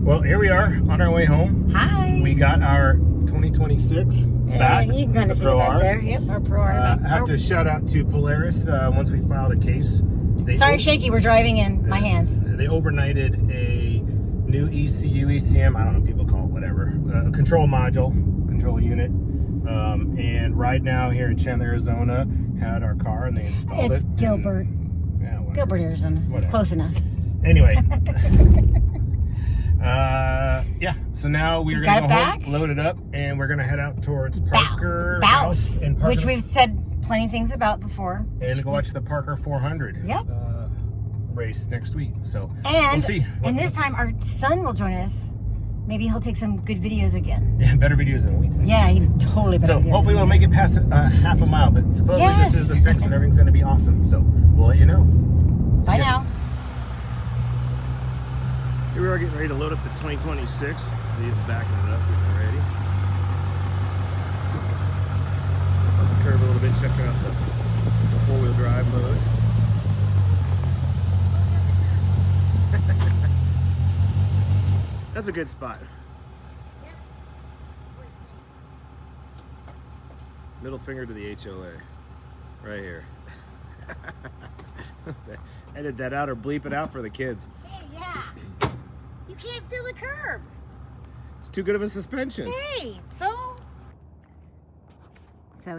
Well, here we are on our way home. Hi. We got our 2026 back. You can kind of see Pro it back R. there. Yep, our Pro R. Have to shout out to Polaris. Once we filed a case, Sorry, shaky. We're driving in my hands. They overnighted a new ECU, ECM. I don't know. People call it whatever. Control module, control unit. And right now here in Chandler, Arizona, had our car and they installed it. It's Gilbert. Yeah, Gilbert, Arizona. Whatever. Close enough. Anyway. Yeah, so now we're going to go home, load it up, and we're going to head out towards Parker Bouse, and Parker, which we've said plenty of things about before. And go watch the Parker 400 race next week. So we'll see. And this time our son will join us. Maybe he'll take some good videos again. Yeah, better videos than we did. Yeah, he totally better. So hopefully we'll make it past half a mile, but supposedly this is the fix and everything's going to be awesome. So we'll let you know. Bye now. Here we are getting ready to load up the 2026. Leah's backing it up, getting ready. Up the curve a little bit, checking out the four-wheel drive mode. That's a good spot. Yep. Middle finger to the HOA. Right here. Edit that out or bleep it out for the kids. Hey, yeah. You can't feel the curb. It's too good of a suspension. Hey, so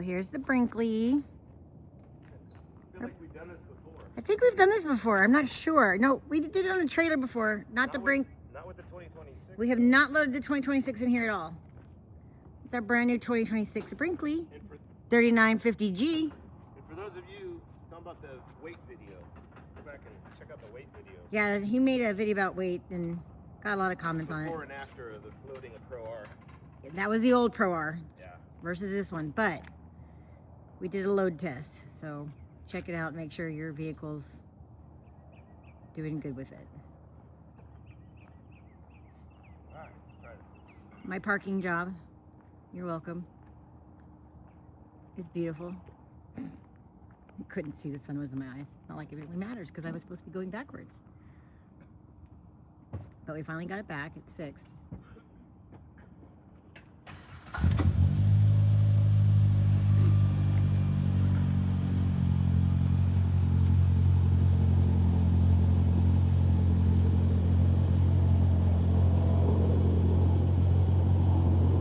here's the Brinkley. I feel like we've done this before. I think we've done this before. I'm not sure. No, we did it on the trailer before, not the Brink. Not with the 2026. We have not loaded the 2026 in here at all. It's our brand new 2026 Brinkley 3950G. And for those of you talking about the weight video, go back and check out the weight video. Yeah, he made a video about weight and got a lot of comments on it. Before and after of the loading a Pro R. That was the old Pro R Yeah. versus this one, but we did a load test, so check it out. Make sure your vehicle's doing good with it. All right, let's try this. My parking job. You're welcome. It's beautiful. I couldn't see the sun was in my eyes. Not like it really matters because I was supposed to be going backwards. But we finally got it back. It's fixed.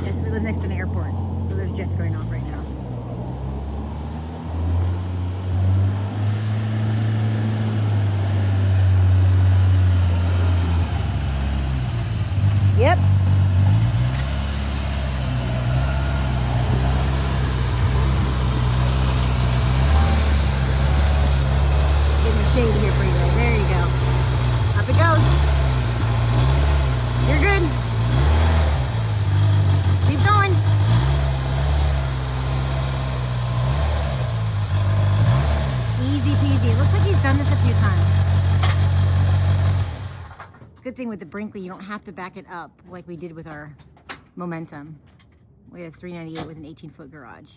Yes, we live next to an airport, so there's jets going off right now. Yep. Getting the shade here for you guys. There you go. Up it goes. You're good. Keep going. Easy peasy. It looks like he's done this a few times. Good thing with the Brinkley, you don't have to back it up like we did with our Momentum. We had a 398 with an 18-foot garage.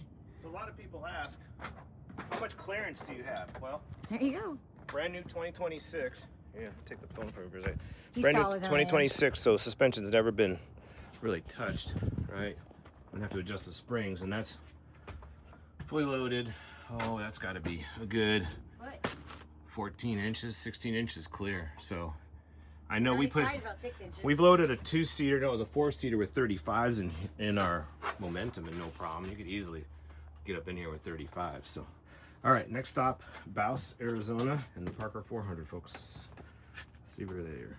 So a lot of people ask, how much clearance do you have? Well, There you go. brand new 2026. Yeah, take the phone for a second. He's Brand new solid on it. 2026, so suspension's never been really touched, right? I'm gonna have to adjust the springs, and that's fully loaded. Oh, that's got to be a good 14 inches, 16 inches clear. So I know About 6 inches. we've loaded a 2-seater. No, it was a 4-seater with 35s in our Momentum, and no problem. You could easily get up in here with 35. So, all right, next stop, Bouse, Arizona, and the Parker 400, folks. See where they are.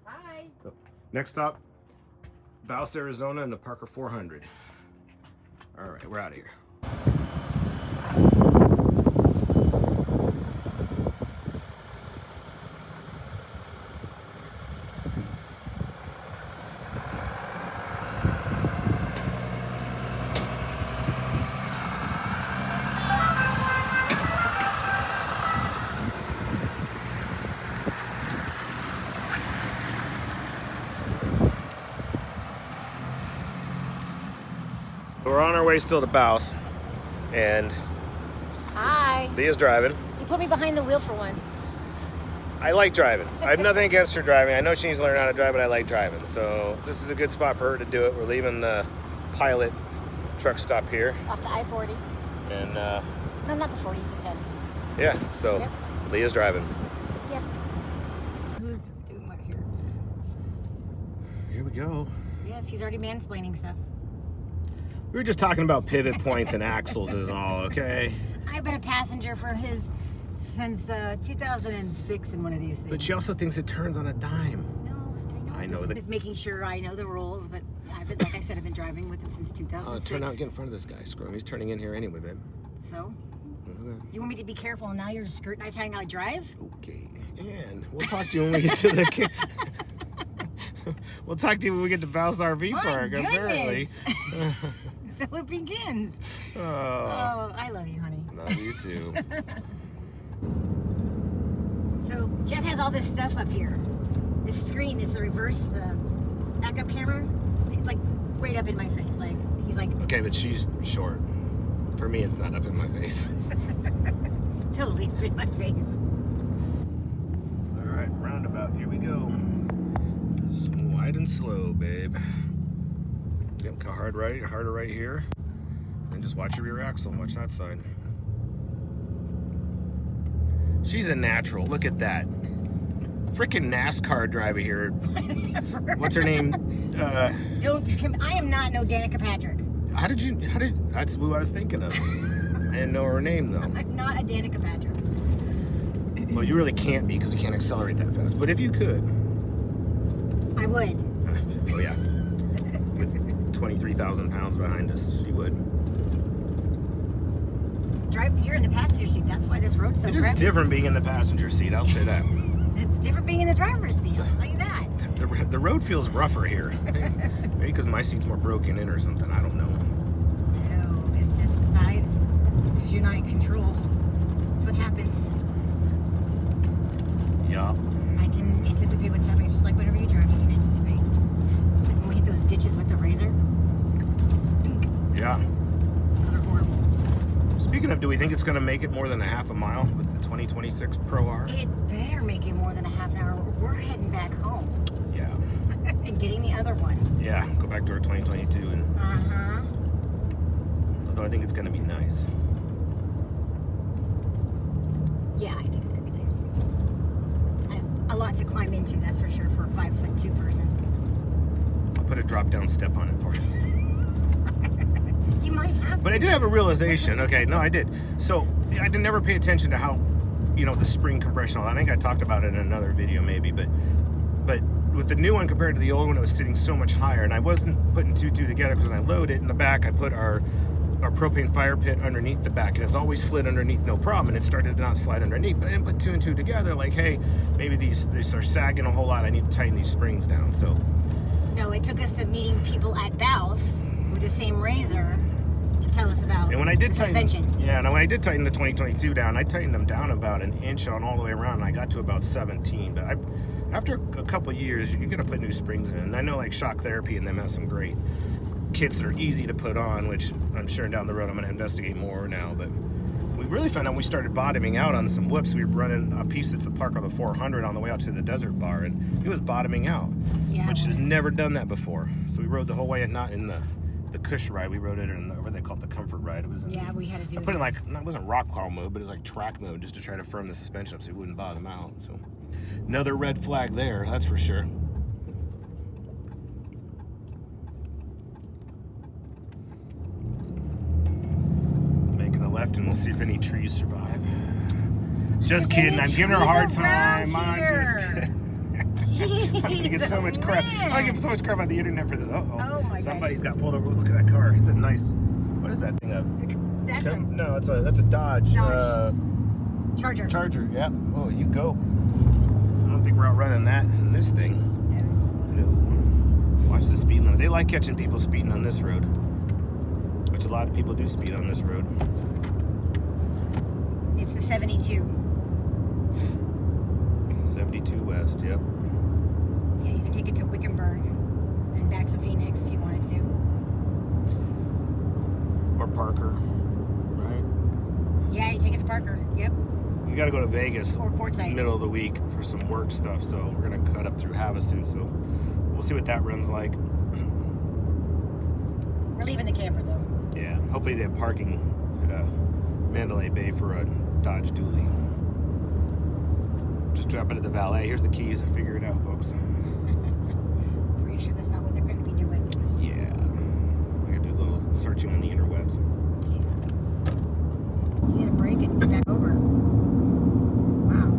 Bye. So, next stop, Bouse, Arizona, and the Parker 400. All right, we're out of here. We're on our way still to Bouse, and Hi. Leah's driving. You put me behind the wheel for once. I like driving. I have nothing against her driving. I know she needs to learn how to drive, but I like driving. So this is a good spot for her to do it. We're leaving the Pilot truck stop here. Off the I-40. And no, not the 40, the 10. yeah, so Yep. Leah's driving. See ya. Who's doing what here? Here we go. Yes, he's already mansplaining stuff. We were just talking about pivot points and axles is all, okay? I've been a passenger for his since 2006 in one of these things. But she also thinks it turns on a dime. No, I know I'm that. just making sure I know the rules, but like I said, I've been driving with him since 2006. Turn out and get in front of this guy. Screw him. He's turning in here anyway, babe. So? Okay. You want me to be careful and now you're scrutinizing how I drive? Okay. And we'll talk to you when we get to the... We'll talk to you when we get to Bouse RV My Park, goodness. apparently. So it begins. Oh, I love you, honey. love you too. So Jeff has all this stuff up here. This screen is the reverse backup camera. It's like right up in my face. Like he's like Okay, but she's short. For me, it's not up in my face. totally up in my face. All right, roundabout. Here we go. Wide and slow, babe. Yep, harder right here. And just watch your rear axle. Watch that side. She's a natural. Look at that. Freaking NASCAR driver here. What's her name? I am not no Danica Patrick. That's who I was thinking of. I didn't know her name though. I'm not a Danica Patrick. Well, you really can't be because you can't accelerate that fast. But if you could. I would. Oh yeah. With 23,000 pounds behind us, you would. You're in the passenger seat. That's why this road's so It is crappy. different being in the passenger seat, I'll say that. It's different being in the driver's seat. I'll tell you that. The road feels rougher here. Maybe because my seat's more broken in or something, I don't know. No, it's just the side. Because you're not in control. That's what happens. Yeah. I can anticipate what's happening. It's just like whenever you drive, you can anticipate. It's like when we hit those ditches with the razor. Yeah. Those are horrible. Speaking of, do we think it's going to make it more than a half a mile with the 2026 Pro R? It better make it more than a half an hour. We're heading back home. Yeah. And getting the other one. Yeah, go back to our 2022. And although I think it's going to be nice. Yeah, I think it's going to be nice too. It's a lot to climb into, that's for sure, for a 5'2" person. I'll put a drop-down step on it for you. You might have But I did have a realization. Okay, no, I did. So I did never pay attention to how, the spring compression. I think I talked about it in another video maybe, but with the new one compared to the old one, it was sitting so much higher, and I wasn't putting two together because when I load it in the back, I put our propane fire pit underneath the back, and it's always slid underneath no problem, and it started to not slide underneath. But I didn't put two and two together. Like, hey, maybe these are sagging a whole lot. I need to tighten these springs down. So No, it took us to meeting people at Bouse with the same razor to tell us about and when I did suspension. and when I did tighten the 2022 down, I tightened them down about an inch on all the way around, and I got to about 17. But after a couple of years, you're gonna put new springs in. And I know like Shock Therapy and them have some great kits that are easy to put on, which I'm sure down the road I'm gonna investigate more now. But we really found out when we started bottoming out on some whoops. We were running a piece that's the Park on the 400 on the way out to the desert bar, and it was bottoming out, Yeah, which it has was. never done that before. So we rode the whole way, not in the Cush ride. We rode it in what they call the Comfort ride. It was in Yeah, we had to do I put it in it wasn't rock crawl mode, but it was like track mode just to try to firm the suspension up so it wouldn't bottom out. So another red flag there, that's for sure. Making a left, and we'll see if any trees survive. Just kidding. I'm giving her a hard time. I'm just kidding. I'm gonna get so much crap. I'm gonna get so much crap on the internet for this. Oh my gosh. Somebody's got pulled over. Look at that car. It's a nice. What is that thing? No, that's a Dodge. Charger. Charger. Yeah. Oh, you go. I don't think we're outrunning that in this thing. No. Watch the speed limit. They like catching people speeding on this road, which a lot of people do speed on this road. It's the 72. 72 West. Yep. Yeah, you can take it to Wickenburg and back to Phoenix if you wanted to. Or Parker, right? Yeah, you take it to Parker. Yep. We got to go to Vegas Or Quartzsite. middle of the week for some work stuff, so we're gonna cut up through Havasu. So we'll see what that runs like. We're leaving the camper though. Yeah, hopefully they have parking at Mandalay Bay for a Dodge Dually. Just drop it at the valet. Here's the keys. Figure it out, folks. Pretty sure that's not what they're going to be doing. Yeah, we gotta do a little searching on the interwebs. Yeah. You hit a brake and back over. Wow.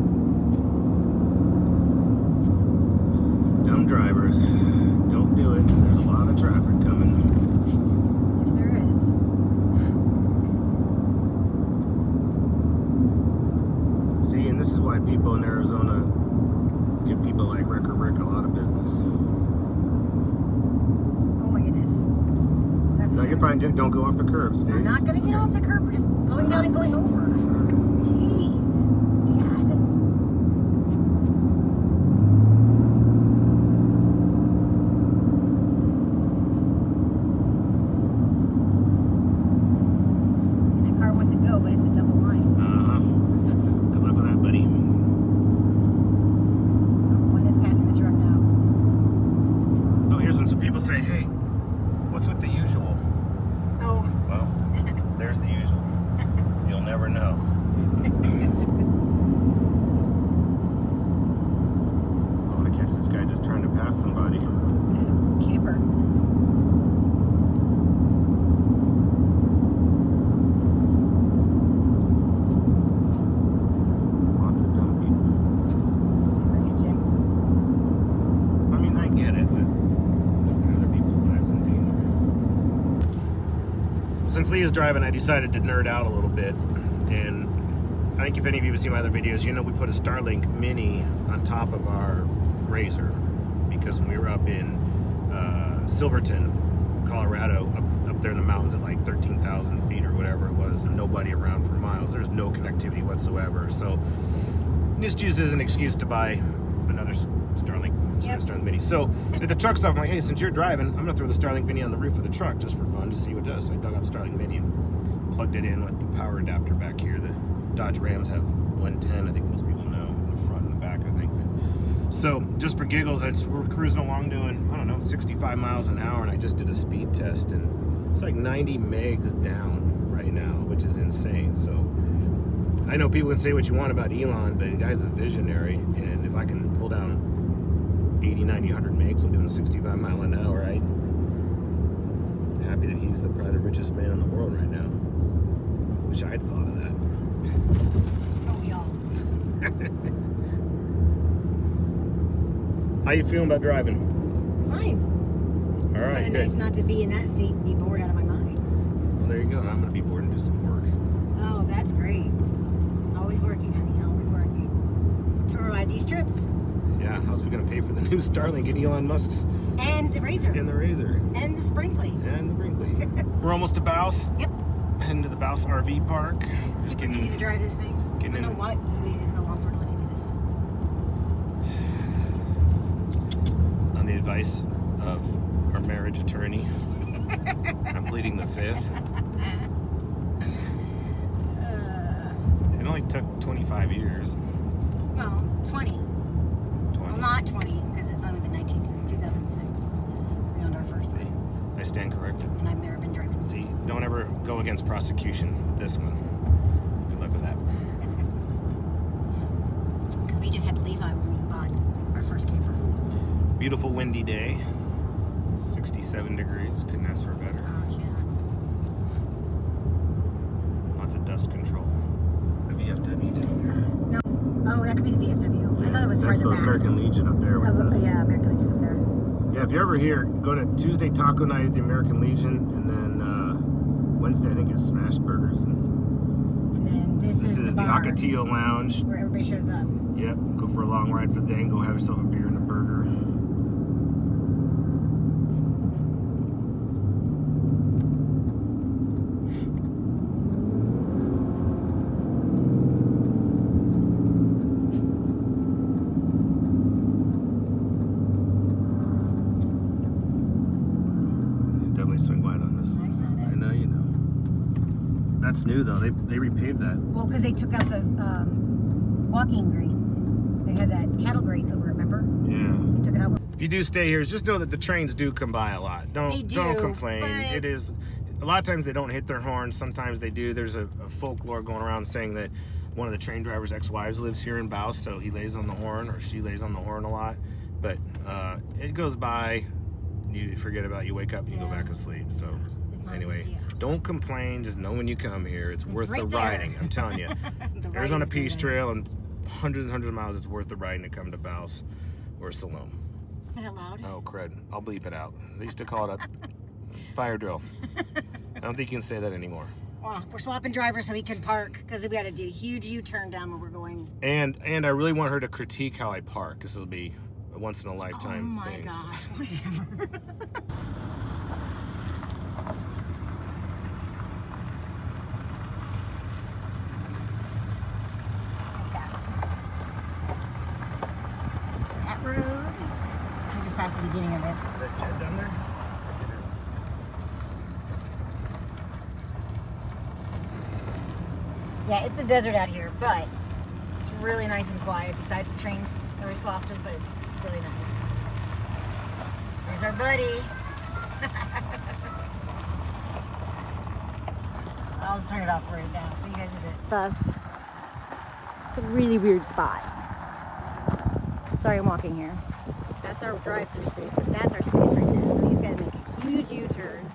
Dumb drivers, don't do it. There's a lot of traffic coming. Yes, there is. See, and this is why people in Arizona give people like Rick or Rick a lot of business. Oh my goodness. That's So you're fine. Don't go off the curb. Stay. I'm not going to get off the curb. We're just slowing down and going over. Jeez. Dad. That car wants to go, but it's a double line. Good luck with that, buddy. One is passing the truck now. Oh, here's one. So people say, hey, what's with the usual? Oh. Well, there's the usual. You'll never know. I want to catch this guy just trying to pass somebody. There's a camper. We're itching. I mean, I get it, but don't put other people's lives in danger. Since Leah's driving, I decided to nerd out a little bit. And I think if any of you have seen my other videos, you know we put a Starlink Mini on top of our RZR. Because when we were up in Silverton, Colorado, up there in the mountains at like 13,000 feet or whatever it was, and nobody around for miles, there's no connectivity whatsoever. So just use as an excuse to buy another Starlink, Yep. Starlink Mini. So at the truck stop, I'm like, hey, since you're driving, I'm gonna throw the Starlink Mini on the roof of the truck just for fun to see what it does. So I dug out the Starlink Mini and plugged it in with the power adapter back here. The Dodge Rams have 110, I think most people know, in the front and the back, I think. So just for giggles, we're cruising along doing, I don't know, 65 miles an hour, and I just did a speed test, and it's like 90 megs down right now, which is insane. So I know people can say what you want about Elon, but the guy's a visionary, and if I can pull down 80, 90, 100 megs while doing 65 mile an hour, I'm happy that he's probably the richest man in the world right now. Wish I'd thought of that. So we all. How you feeling about driving? Fine. All right, It's kind of good. nice not to be in that seat and be bored out of my mind. Well, there you go. I'm gonna be bored and do some work. Oh, that's great. Always working, honey. Always working. To provide these trips. Yeah, how's we gonna pay for the new Starlink and Elon Musk's And the RZR. and the RZR And the Brinkley. and the Brinkley? We're almost to Bouse. Yep. Heading to the Bouse RV park. Just Super easy to drive this thing. I getting don't know in. what you waited so long for to let me do this. On the advice of our marriage attorney, I'm pleading the fifth. It only took 25 years. Well, 20. 20. Well, not 20, because it's only been 19 since 2006. We owned our first one. I stand corrected. And I've never been driving. See, don't ever go against prosecution with this one. Good luck with that. Because we just had Levi when we bought our first camper. Beautiful windy day. 67 degrees. Couldn't ask for better. Oh, I can't. Lots of dust control. A VFW down there. No. Oh, that could be the VFW. I thought it was That's farther the back. American Legion up there. With Oh, the, yeah, American Legion's up there. yeah, if you're ever here, go to Tuesday taco night at the American Legion, and then Wednesday I think is Smash Burgers. And And then this this is the bar Ocotillo Lounge. where everybody shows up. Yep, go for a long ride for the day and go have yourself a beer and a burger. Definitely swing wide on this one. I know you know. That's new though. They repaved that. Well, because they took out the walking grate. They had that cattle grate over, remember? Yeah. They took it out. If you do stay here, just know that the trains do come by a lot. Don't complain. But... It is a lot of times they don't hit their horns. Sometimes they do. There's a folklore going around saying that one of the train drivers' ex-wives lives here in Bouse, so he lays on the horn, or she lays on the horn a lot. But it goes by. You forget about it. You wake up and you go back asleep. So anyway, don't complain. Just know when you come here, it's worth the riding. I'm telling you. Arizona Peace Trail and hundreds and hundreds of miles. It's worth the riding to come to Bouse or Siloam. Is it loud? Oh, crud. I'll bleep it out. They used to call it a fire drill. I don't think you can say that anymore. Oh, we're swapping drivers so he can park because we got to do a huge U-turn down where we're going. And I really want her to critique how I park. This will be a once in a lifetime thing. Oh my So. God, whatever. That road. We just passed the beginning of it. Is that Jed down there? Yeah, it's the desert out here, but it's really nice and quiet. Besides the trains every so often, but it's really nice. There's our buddy. I'll turn it off right now so you guys have it. Thus, it's a really weird spot. Sorry I'm walking here. That's our drive-through space, but that's our space right there. So he's got to make a huge U-turn.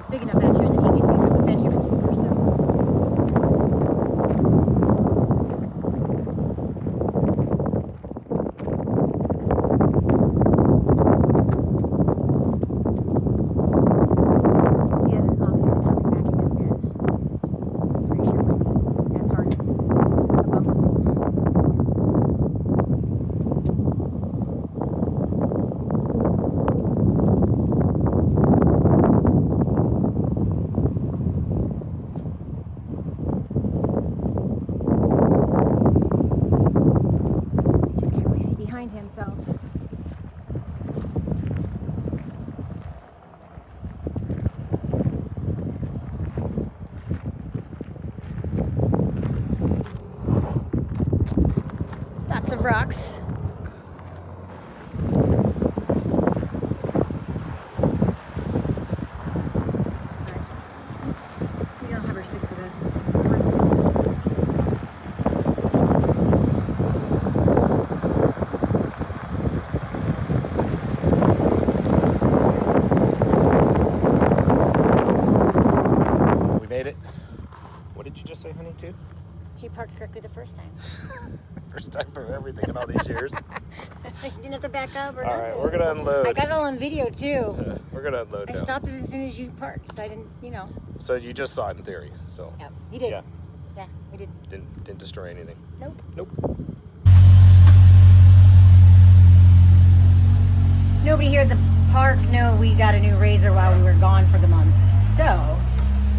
Big enough out here that he can do so. We've been here before, so. He hasn't obviously taught me backing up yet. Pretty sure it wouldn't be as hard as a bumper himself. Lots of rocks. We don't have our sticks with us. Say, honey, too? He parked correctly the first time. First time for everything in all these years. You didn't have to back up or all nothing. Right, we're gonna unload. I got it all on video too. We're gonna unload. I now. stopped it as soon as you parked, so I didn't, you know. So you just saw it in theory. So. Yeah, he did. Yeah. Yeah, we did. Didn't destroy anything. Nope. Nope. Nobody here at the park know we got a new RZR while we were gone for the month. So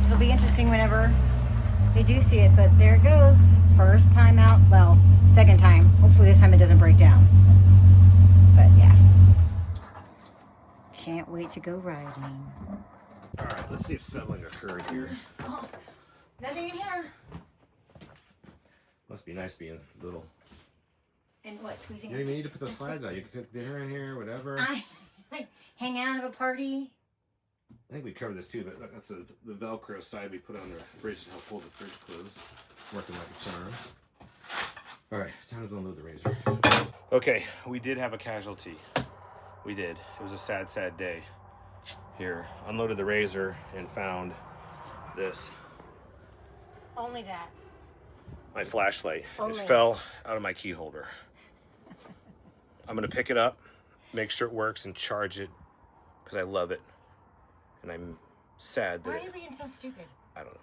it'll be interesting whenever they do see it, but there it goes. First time out, well, second time. Hopefully this time it doesn't break down. But yeah. Can't wait to go riding. All right, let's see if settling occurred here. Oh, nothing in here. Must be nice being little. And what, squeezing? You don't even need to put the slides out. You can cook dinner in here, whatever. I hang out at a party. I think we covered this too, but look, that's the Velcro side we put on the fridge to help hold the fridge closed. Working like a charm. All right, time to go unload the RZR. Okay, we did have a casualty. We did. It was a sad, sad day. Here, unloaded the RZR and found this. Only that. My flashlight. Only. It fell out of my key holder. I'm gonna pick it up, make sure it works, and charge it because I love it. And I'm sad that Why are you being so stupid? I don't know.